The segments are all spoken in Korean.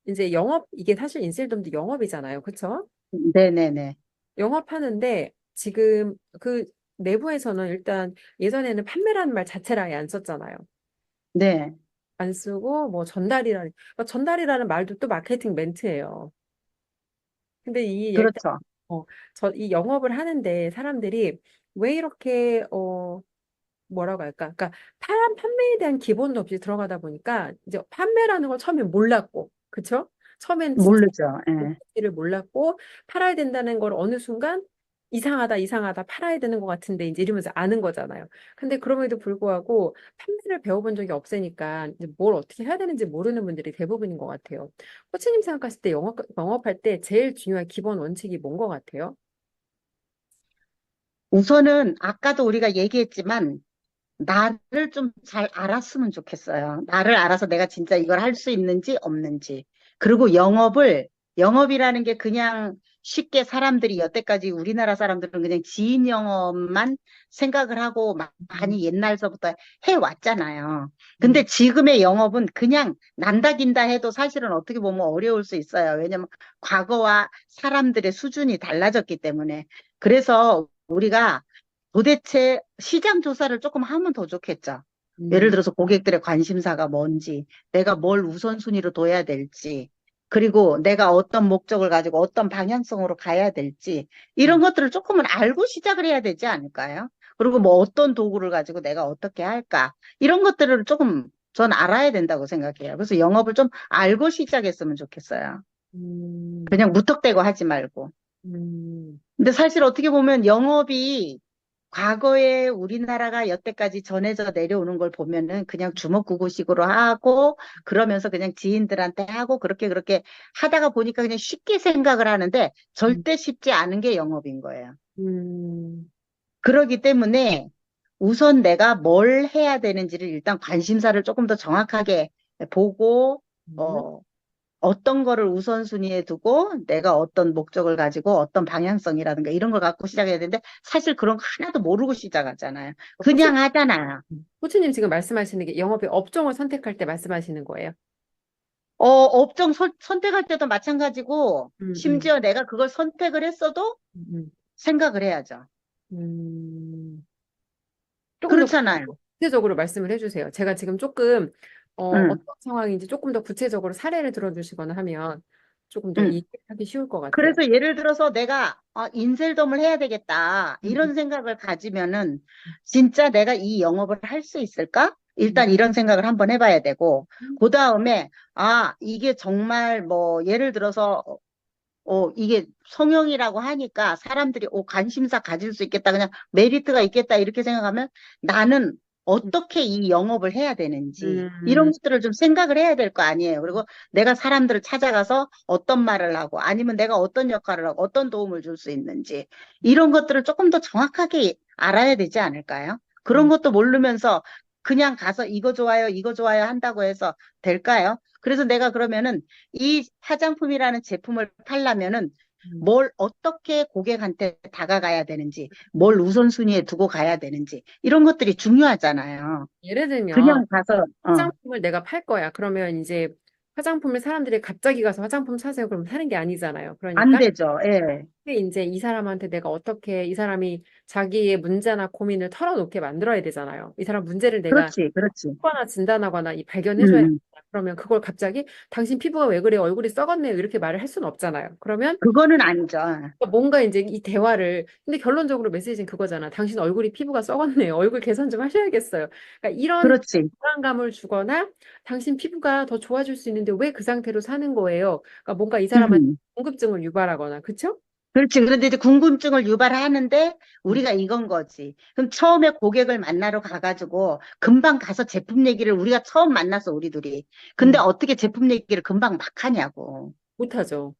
이제 영업, 이게 사실 인셀덤도 영업이잖아요. 그쵸? 네네네. 영업하는데 지금 그 내부에서는 일단 예전에는 판매라는 말 자체를 아예 안 썼잖아요. 네. 안 쓰고 뭐 전달이라는, 그러니까 전달이라는 말도 또 마케팅 멘트예요. 근데 이 일단 그렇죠. 어, 이 영업을 하는데 사람들이 왜 이렇게 뭐라고 할까? 그러니까 판매에 대한 기본도 없이 들어가다 보니까 이제 판매라는 걸 처음에 몰랐고, 그쵸? 처음엔 진짜 모르죠. 예. 를 몰랐고 팔아야 된다는 걸 어느 순간 이상하다 이상하다 팔아야 되는 것 같은데 이제 이러면서 아는 거잖아요. 근데 그럼에도 불구하고 판매를 배워본 적이 없으니까 이제 뭘 어떻게 해야 되는지 모르는 분들이 대부분인 것 같아요. 코치님 생각하실 때 영업할 때 제일 중요한 기본 원칙이 뭔 것 같아요? 우선은 아까도 우리가 얘기했지만 나를 좀 잘 알았으면 좋겠어요. 나를 알아서 내가 진짜 이걸 할 수 있는지 없는지. 그리고 영업이라는 게 그냥 쉽게 사람들이 여태까지 우리나라 사람들은 그냥 지인 영업만 생각을 하고 음, 많이 옛날서부터 해왔잖아요. 음, 근데 지금의 영업은 그냥 난다긴다 해도 사실은 어떻게 보면 어려울 수 있어요. 왜냐면 과거와 사람들의 수준이 달라졌기 때문에. 그래서 우리가 도대체 시장 조사를 조금 하면 더 좋겠죠. 예를 음, 들어서 고객들의 관심사가 뭔지, 내가 뭘 우선순위로 둬야 될지, 그리고 내가 어떤 목적을 가지고 어떤 방향성으로 가야 될지, 이런 음, 것들을 조금은 알고 시작을 해야 되지 않을까요? 그리고 뭐 어떤 도구를 가지고 내가 어떻게 할까? 이런 것들을 조금 전 알아야 된다고 생각해요. 그래서 영업을 좀 알고 시작했으면 좋겠어요. 음, 그냥 무턱대고 하지 말고. 음, 근데 사실 어떻게 보면 영업이 과거에 우리나라가 여태까지 전해져 내려오는 걸 보면은 그냥 주먹구구식으로 하고 그러면서 그냥 지인들한테 하고 그렇게 하다가 보니까 그냥 쉽게 생각을 하는데 음, 절대 쉽지 않은 게 영업인 거예요. 음, 그러기 때문에 우선 내가 뭘 해야 되는지를 일단 관심사를 조금 더 정확하게 보고 음. 어, 어떤 거를 우선순위에 두고 내가 어떤 목적을 가지고 어떤 방향성이라든가 이런 걸 갖고 시작해야 되는데 사실 그런 거 하나도 모르고 시작하잖아요. 코치, 그냥 하잖아요. 코치님 지금 말씀하시는 게 영업의 업종을 선택할 때 말씀하시는 거예요? 업종 선택할 때도 마찬가지고 음, 음, 심지어 내가 그걸 선택을 했어도 음, 생각을 해야죠. 음. 조금 더 그렇잖아요. 구체적으로 말씀을 해주세요. 제가 지금 조금 응, 어떤 상황인지 조금 더 구체적으로 사례를 들어주시거나 하면 조금 더 응. 이해하기 쉬울 것 같아요. 그래서 예를 들어서 내가 인셀덤을 해야 되겠다 음, 이런 생각을 가지면은 진짜 내가 이 영업을 할 수 있을까? 음, 일단 이런 생각을 한번 해봐야 되고 음, 그 다음에 이게 정말 뭐 예를 들어서 이게 성형이라고 하니까 사람들이 관심사 가질 수 있겠다. 그냥 메리트가 있겠다. 이렇게 생각하면 나는 음, 어떻게 이 영업을 해야 되는지 이런 음, 것들을 좀 생각을 해야 될 거 아니에요. 그리고 내가 사람들을 찾아가서 어떤 말을 하고 아니면 내가 어떤 역할을 하고 어떤 도움을 줄 수 있는지 이런 것들을 조금 더 정확하게 알아야 되지 않을까요? 그런 음, 것도 모르면서 그냥 가서 이거 좋아요, 이거 좋아요 한다고 해서 될까요? 그래서 내가 그러면은 이 화장품이라는 제품을 팔려면은 음. 뭘 어떻게 고객한테 다가가야 되는지, 뭘 우선순위에 두고 가야 되는지, 이런 것들이 중요하잖아요. 예를 들면 그냥 가서, 화장품을 내가 팔 거야. 그러면 이제 화장품을 사람들이 갑자기 가서 화장품 사세요. 그럼 사는 게 아니잖아요. 안 그러니까 되죠. 예. 근데 이제 이 사람한테 내가 어떻게 이 사람이 자기의 문제나 고민을 털어놓게 만들어야 되잖아요. 이 사람 문제를 내가 그렇지, 그렇지. 하거나 진단하거나 이 음, 발견해줘야 돼. 음. 그러면 그걸 갑자기 당신 피부가 왜 그래? 얼굴이 썩었네요. 이렇게 말을 할 수는 없잖아요. 그러면 그거는 아니죠. 뭔가 이제 이 대화를 근데 결론적으로 메시지는 그거잖아. 당신 얼굴이 피부가 썩었네요. 얼굴 개선 좀 하셔야겠어요. 그러니까 이런 그렇지. 불안감을 주거나 당신 피부가 더 좋아질 수 있는데 왜 그 상태로 사는 거예요? 그러니까 뭔가 이 사람한테 음. 궁금증을 유발하거나 그쵸? 그렇지. 그런데 이제 궁금증을 유발하는데 음, 우리가 이건 거지. 그럼 처음에 고객을 만나러 가가지고 금방 가서 제품 얘기를 우리가 처음 만났어, 우리 둘이. 근데 음, 어떻게 제품 얘기를 금방 막 하냐고. 못하죠.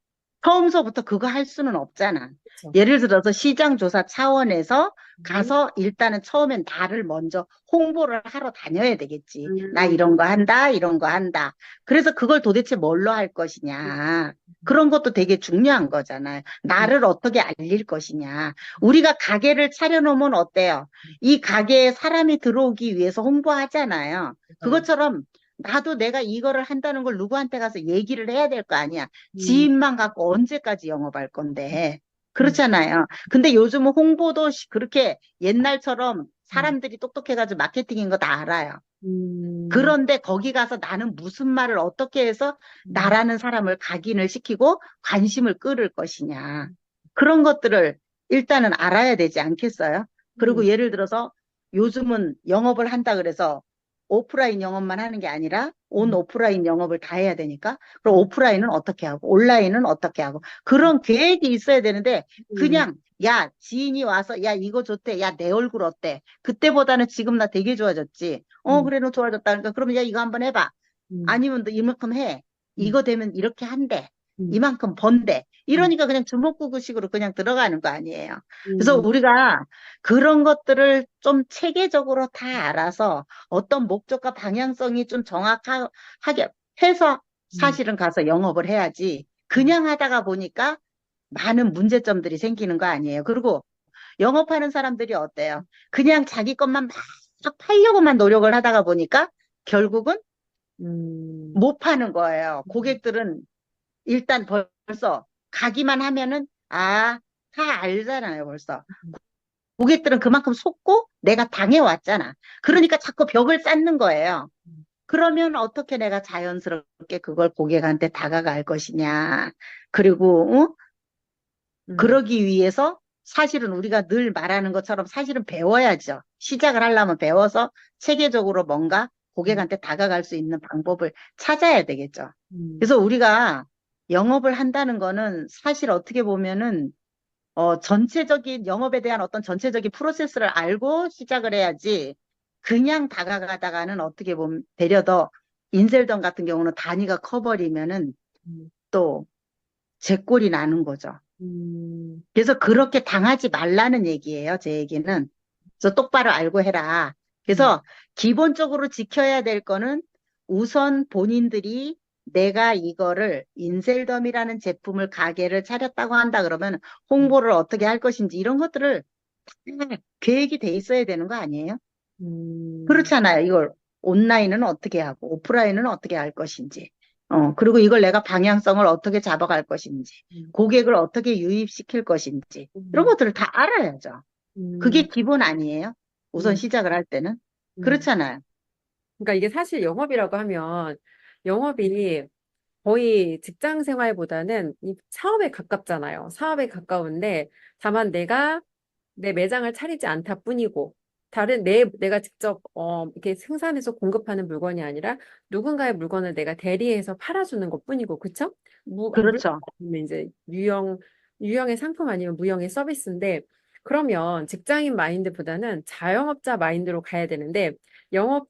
처음서부터 그거 할 수는 없잖아. 그쵸? 예를 들어서 시장 조사 차원에서 음, 가서 일단은 처음엔 나를 먼저 홍보를 하러 다녀야 되겠지. 나 음, 이런 거 한다, 이런 거 한다. 그래서 그걸 도대체 뭘로 할 것이냐. 그런 것도 되게 중요한 거잖아요. 음, 나를 어떻게 알릴 것이냐. 우리가 가게를 차려놓으면 어때요? 이 가게에 사람이 들어오기 위해서 홍보하잖아요. 맞아요. 그것처럼 나도 내가 이거를 한다는 걸 누구한테 가서 얘기를 해야 될 거 아니야. 음, 지인만 갖고 언제까지 영업할 건데. 음, 그렇잖아요. 근데 요즘은 홍보도 그렇게 옛날처럼 음, 사람들이 똑똑해가지고 마케팅인 거 다 알아요. 음, 그런데 거기 가서 나는 무슨 말을 어떻게 해서 음, 나라는 사람을 각인을 시키고 관심을 끌을 것이냐. 그런 것들을 일단은 알아야 되지 않겠어요? 그리고 음, 예를 들어서 요즘은 영업을 한다 그래서 오프라인 영업만 하는 게 아니라 온 음, 오프라인 영업을 다 해야 되니까 그럼 음, 오프라인은 어떻게 하고 온라인은 어떻게 하고 그런 계획이 있어야 되는데 음, 그냥 야 지인이 와서 야 이거 좋대 야 내 얼굴 어때 그때보다는 지금 나 되게 좋아졌지 음, 그래, 너 좋아졌다. 그러니까, 그러면 야, 이거 한번 해봐. 음, 아니면 너 이만큼 해. 음, 이거 되면 이렇게 한대. 음, 이만큼 번대. 음, 이러니까 그냥 주먹구구식으로 그냥 들어가는 거 아니에요. 그래서 음, 우리가 그런 것들을 좀 체계적으로 다 알아서 어떤 목적과 방향성이 좀 정확하게 해서 음, 사실은 가서 영업을 해야지. 음, 그냥 하다가 보니까 많은 문제점들이 생기는 거 아니에요. 그리고 영업하는 사람들이 어때요? 그냥 자기 것만 막 팔려고만 노력을 하다가 보니까 결국은 음, 못 파는 거예요. 음, 고객들은 일단 벌써 가기만 하면은 다 알잖아요, 벌써. 고객들은 그만큼 속고 내가 당해왔잖아. 그러니까 자꾸 벽을 쌓는 거예요. 그러면 어떻게 내가 자연스럽게 그걸 고객한테 다가갈 것이냐. 그리고 음, 그러기 위해서 사실은 우리가 늘 말하는 것처럼 사실은 배워야죠. 시작을 하려면 배워서 체계적으로 뭔가 음, 고객한테 다가갈 수 있는 방법을 찾아야 되겠죠. 음, 그래서 우리가 영업을 한다는 거는 사실 어떻게 보면은 전체적인 영업에 대한 어떤 전체적인 프로세스를 알고 시작을 해야지 그냥 다가가다가는 어떻게 보면 되려 더 인셀덤 같은 경우는 단위가 커버리면은 음, 또 제 꼴이 나는 거죠. 음, 그래서 그렇게 당하지 말라는 얘기예요, 제 얘기는. 그래서 똑바로 알고 해라. 음, 그래서 기본적으로 지켜야 될 거는 우선 본인들이 내가 이거를 인셀덤이라는 제품을 가게를 차렸다고 한다 그러면 홍보를 어떻게 할 것인지 이런 것들을 다 계획이 돼 있어야 되는 거 아니에요? 음, 그렇잖아요. 이걸 온라인은 어떻게 하고 오프라인은 어떻게 할 것인지. 그리고 이걸 내가 방향성을 어떻게 잡아갈 것인지, 음, 고객을 어떻게 유입시킬 것인지, 이런 음, 것들을 다 알아야죠. 그게 음, 기본 아니에요? 우선 음, 시작을 할 때는. 음. 그렇잖아요. 그러니까 이게 사실 영업이라고 하면 영업이 거의 직장 생활보다는 이 사업에 가깝잖아요. 사업에 가까운데 다만 내가 내 매장을 차리지 않다 뿐이고 다른 내가 직접 이렇게 생산해서 공급하는 물건이 아니라 누군가의 물건을 내가 대리해서 팔아주는 것 뿐이고 그쵸? 물건 그렇죠. 아니면 이제 유형의 상품 아니면 무형의 서비스인데 그러면 직장인 마인드보다는 자영업자 마인드로 가야 되는데 영업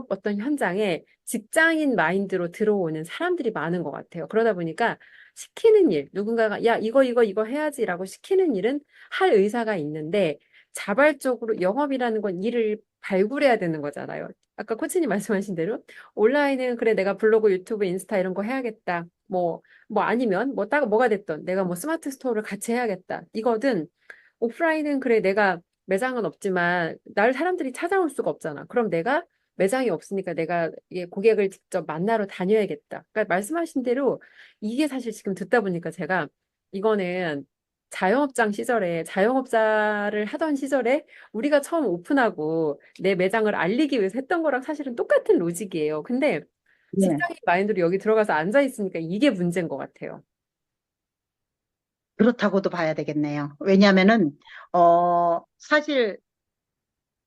어떤 현장에 직장인 마인드로 들어오는 사람들이 많은 것 같아요. 그러다 보니까 시키는 일, 누군가가 야, 이거 해야지라고 시키는 일은 할 의사가 있는데 자발적으로 영업이라는 건 일을 발굴해야 되는 거잖아요. 아까 코치님 말씀하신 대로 온라인은 그래 내가 블로그, 유튜브, 인스타 이런 거 해야겠다. 뭐 아니면 뭐가 됐든 내가 뭐 스마트 스토어를 같이 해야겠다. 이거든 오프라인은 그래 내가 매장은 없지만 날 사람들이 찾아올 수가 없잖아. 그럼 내가 매장이 없으니까 내가 이게 고객을 직접 만나러 다녀야겠다. 그러니까 말씀하신 대로 이게 사실 지금 듣다 보니까 제가 이거는 자영업자를 하던 시절에 우리가 처음 오픈하고 내 매장을 알리기 위해서 했던 거랑 사실은 똑같은 로직이에요. 근데 네. 직장인 마인드로 여기 들어가서 앉아 있으니까 이게 문제인 것 같아요. 그렇다고도 봐야 되겠네요. 왜냐하면은, 사실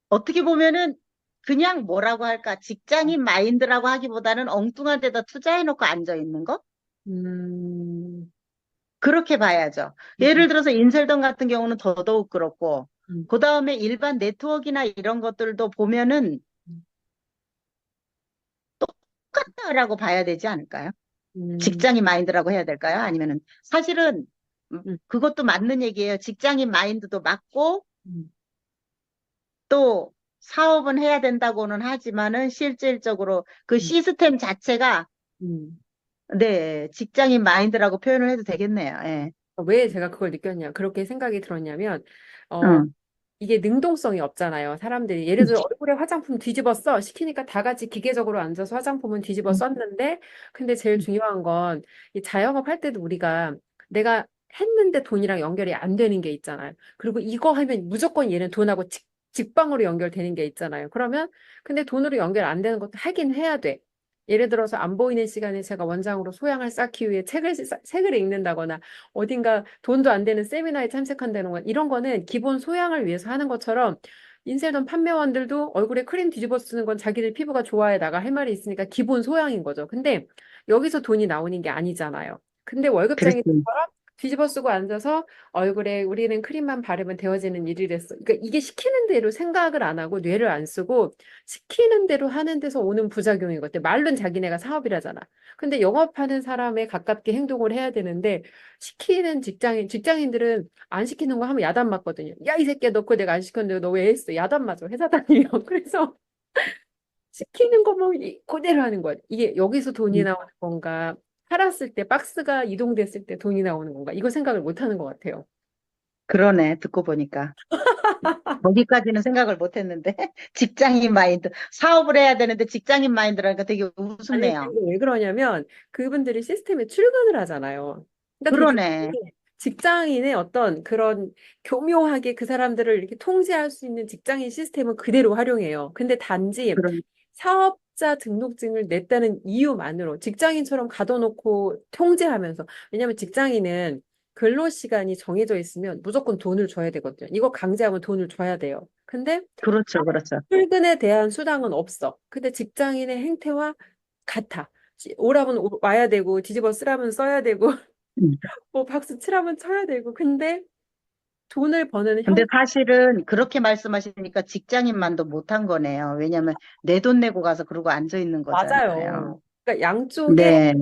어떻게 보면은 그냥 뭐라고 할까, 직장인 마인드라고 하기보다는 엉뚱한 데다 투자해놓고 앉아 있는 거? 음, 그렇게 봐야죠. 음, 예를 들어서 인셀덤 같은 경우는 더더욱 그렇고, 음, 그 다음에 일반 네트워크나 이런 것들도 보면은 똑같다라고 봐야 되지 않을까요? 음, 직장인 마인드라고 해야 될까요? 아니면은 사실은 음, 그것도 맞는 얘기예요. 직장인 마인드도 맞고 음, 또 사업은 해야 된다고는 하지만은 실질적으로 그 음, 시스템 자체가 음. 네, 직장인 마인드라고 표현을 해도 되겠네요. 예. 왜 제가 그걸 느꼈냐, 그렇게 생각이 들었냐면, 어, 응. 이게 능동성이 없잖아요. 사람들이 예를 들어 얼굴에 화장품 뒤집어 써 시키니까 다 같이 기계적으로 앉아서 화장품은 뒤집어 음, 썼는데 근데 제일 중요한 건 이 자영업 할 때도 우리가 내가 했는데 돈이랑 연결이 안 되는 게 있잖아요. 그리고 이거 하면 무조건 얘는 돈하고 직방으로 연결되는 게 있잖아요. 그러면 근데 돈으로 연결 안 되는 것도 하긴 해야 돼. 예를 들어서 안 보이는 시간에 제가 원장으로 소양을 쌓기 위해 책을 읽는다거나 어딘가 돈도 안 되는 세미나에 참석한다는 건 이런 거는 기본 소양을 위해서 하는 것처럼 인쇄점 판매원들도 얼굴에 크림 뒤집어 쓰는 건 자기들 피부가 좋아해 나가 할 말이 있으니까 기본 소양인 거죠. 근데 여기서 돈이 나오는 게 아니잖아요. 근데 그렇지. 월급쟁이처럼 뒤집어 쓰고 앉아서 얼굴에 우리는 크림만 바르면 되어지는 일이 됐어. 그러니까 이게 시키는 대로 생각을 안 하고 뇌를 안 쓰고 시키는 대로 하는 데서 오는 부작용인 것 같아. 말로는 자기네가 사업이라잖아. 근데 영업하는 사람에 가깝게 행동을 해야 되는데 시키는 직장인들은 안 시키는 거 하면 야단 맞거든요. 야, 이 새끼야, 너 그거 내가 안 시켰는데 너 왜 했어? 야단 맞아. 회사 다니면. 그래서 시키는 거뭐 그대로 하는 거야. 이게 여기서 돈이 음, 나오는 건가? 팔았을 때 박스가 이동됐을 때 돈이 나오는 건가? 이거 생각을 못 하는 것 같아요. 그러네. 듣고 보니까. 거기까지는 생각을 못 했는데. 직장인 마인드. 사업을 해야 되는데 직장인 마인드라니까 되게 아니, 우습네요. 그리고 왜 그러냐면 그분들이 시스템에 출근을 하잖아요. 그러니까 되게 그러네. 직장인의 어떤 그런 교묘하게 그 사람들을 이렇게 통제할 수 있는 직장인 시스템은 그대로 활용해요. 근데 단지 그런, 사업자 등록증을 냈다는 이유만으로 직장인처럼 가둬놓고 통제하면서 왜냐하면 직장인은 근로 시간이 정해져 있으면 무조건 돈을 줘야 되거든요. 이거 강제하면 돈을 줘야 돼요. 근데 그렇죠. 그렇죠. 출근에 대한 수당은 없어. 근데 직장인의 행태와 같아. 오라면 와야 되고 뒤집어 쓰라면 써야 되고 음. 뭐 박수 치라면 쳐야 되고 근데 돈을 버는 근데 형 사실은 그렇게 말씀하시니까 직장인만도 못한 거네요. 왜냐하면 내 돈 내고 가서 그러고 앉아 있는 거잖아요. 맞아요. 그러니까 양쪽에 네.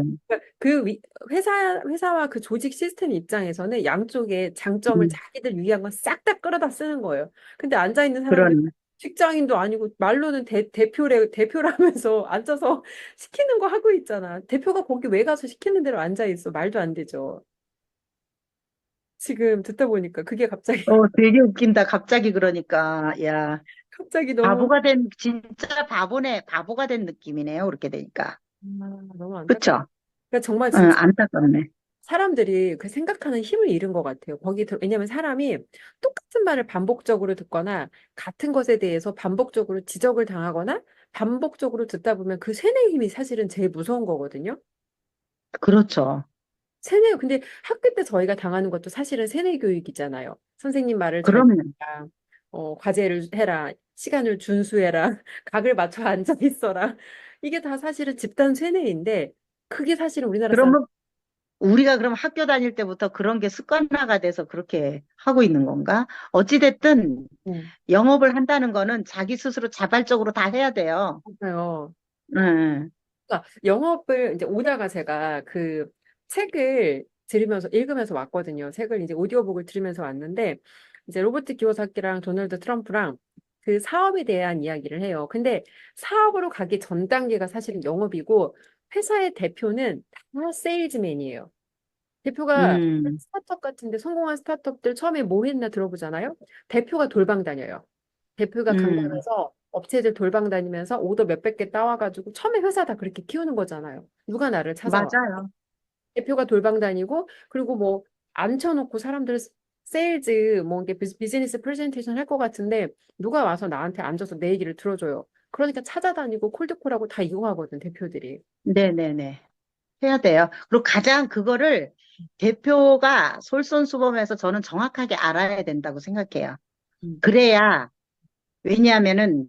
그러니까 회사와 그 조직 시스템 입장에서는 양쪽에 장점을 음, 자기들 위한 건 싹 다 끌어다 쓰는 거예요. 근데 앉아 있는 사람들 그러네. 직장인도 아니고 말로는 대표라면서 앉아서 시키는 거 하고 있잖아. 대표가 거기 왜 가서 시키는 대로 앉아 있어? 말도 안 되죠. 지금 듣다 보니까 그게 갑자기 되게 웃긴다. 갑자기 그러니까. 야, 갑자기 너무 진짜 바보가 된 느낌이네요. 그렇게 되니까. 너무 안타깝다. 그쵸? 그러니까 정말 응, 진짜 안타깝네. 사람들이 그 생각하는 힘을 잃은 것 같아요. 왜냐하면 사람이 똑같은 말을 반복적으로 듣거나 같은 것에 대해서 반복적으로 지적을 당하거나 반복적으로 듣다 보면 그 세뇌 힘이 사실은 제일 무서운 거거든요. 그렇죠. 근데 학교 때 저희가 당하는 것도 사실은 세뇌 교육이잖아요. 선생님 말을 잘 그러면, 듣라, 과제를 해라, 시간을 준수해라, 각을 맞춰 앉아 있어라. 이게 다 사실은 집단 세뇌인데 그게 사실은 우리나라 사람 그러면 우리가 그럼 학교 다닐 때부터 그런 게 습관화가 돼서 그렇게 하고 있는 건가? 어찌됐든 영업을 한다는 거는 자기 스스로 자발적으로 다 해야 돼요. 맞아요. 응, 그러니까 영업을 이제 오다가 제가 그 책을 읽으면서 왔거든요. 책을 이제 오디오북을 들으면서 왔는데 이제 로버트 키오사키랑 도널드 트럼프랑 그 사업에 대한 이야기를 해요. 근데 사업으로 가기 전 단계가 사실은 영업이고 회사의 대표는 다 세일즈맨이에요. 대표가 음, 스타트업 같은데 성공한 스타트업들 처음에 뭐 했나 들어보잖아요. 대표가 돌방 다녀요. 대표가 음, 강당에서 업체들 돌방 다니면서 오더 몇백 개 따와가지고 처음에 회사 다 그렇게 키우는 거잖아요. 누가 나를 찾아와. 맞아요. 대표가 돌방 다니고 그리고 뭐 앉혀놓고 사람들 세일즈 뭐 이게 비즈니스 프레젠테이션 할 것 같은데 누가 와서 나한테 앉아서 내 얘기를 들어줘요. 그러니까 찾아다니고 콜드콜하고 다 이거 하거든 대표들이. 네네네. 해야 돼요. 그리고 가장 그거를 대표가 솔선수범해서 저는 정확하게 알아야 된다고 생각해요. 음. 그래야, 왜냐하면은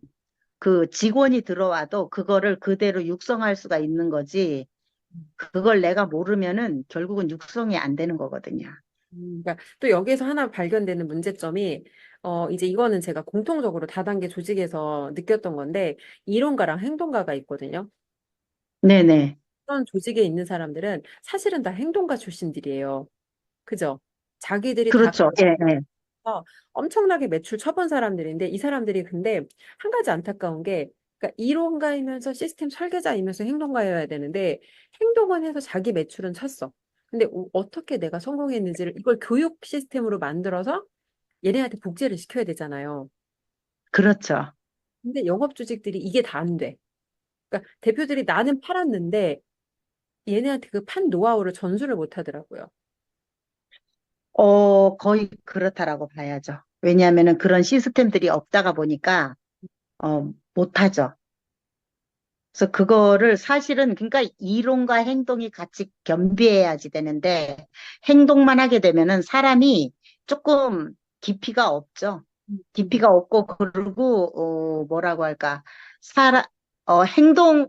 그 직원이 들어와도 그거를 그대로 육성할 수가 있는 거지. 그걸 내가 모르면은 결국은 육성이 안 되는 거거든요. 그러니까 또 여기에서 하나 발견되는 문제점이 이제 이거는 제가 공통적으로 다단계 조직에서 느꼈던 건데 이론가랑 행동가가 있거든요. 네네. 그런 조직에 있는 사람들은 사실은 다 행동가 출신들이에요. 그죠? 자기들이 다 그렇죠. 예, 예. 가서 엄청나게 매출 쳐본 사람들인데 이 사람들이 근데 한 가지 안타까운 게 그러니까 이론가이면서 시스템 설계자이면서 행동가여야 되는데 행동은 해서 자기 매출은 쳤어. 근데 어떻게 내가 성공했는지를 이걸 교육 시스템으로 만들어서 얘네한테 복제를 시켜야 되잖아요. 그렇죠. 근데 영업 조직들이 이게 다 안 돼. 그러니까 대표들이 나는 팔았는데 얘네한테 그 판 노하우를 전수를 못 하더라고요. 거의 그렇다라고 봐야죠. 왜냐하면은 그런 시스템들이 없다가 보니까, 못하죠. 그래서 그거를 사실은 그러니까 이론과 행동이 같이 겸비해야지 되는데 행동만 하게 되면은 사람이 조금 깊이가 없죠. 음. 깊이가 없고 그리고 뭐라고 할까? 행동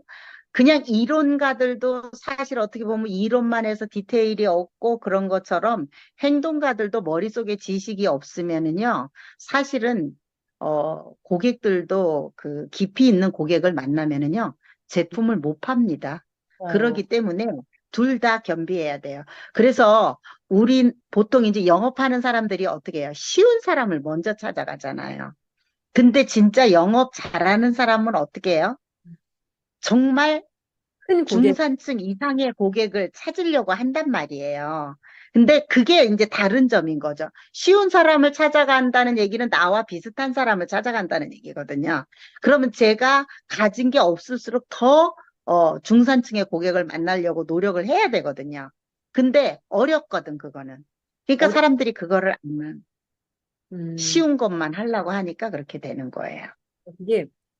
그냥 이론가들도 사실 어떻게 보면 이론만 해서 디테일이 없고 그런 것처럼 행동가들도 머릿속에 지식이 없으면은요. 사실은 고객들도 그 깊이 있는 고객을 만나면은요. 제품을 못 팝니다. 맞아요. 그러기 때문에 둘 다 겸비해야 돼요. 그래서 우리 보통 이제 영업하는 사람들이 어떻게 해요? 쉬운 사람을 먼저 찾아가잖아요. 근데 진짜 영업 잘하는 사람은 어떻게 해요? 정말 큰 고객, 중산층 이상의 고객을 찾으려고 한단 말이에요. 근데 그게 이제 다른 점인 거죠. 쉬운 사람을 찾아간다는 얘기는 나와 비슷한 사람을 찾아간다는 얘기거든요. 그러면 제가 가진 게 없을수록 더 중산층의 고객을 만나려고 노력을 해야 되거든요. 근데 어렵거든, 그거는. 그러니까 어려, 사람들이 그거를 안 음, 쉬운 것만 하려고 하니까 그렇게 되는 거예요. 그게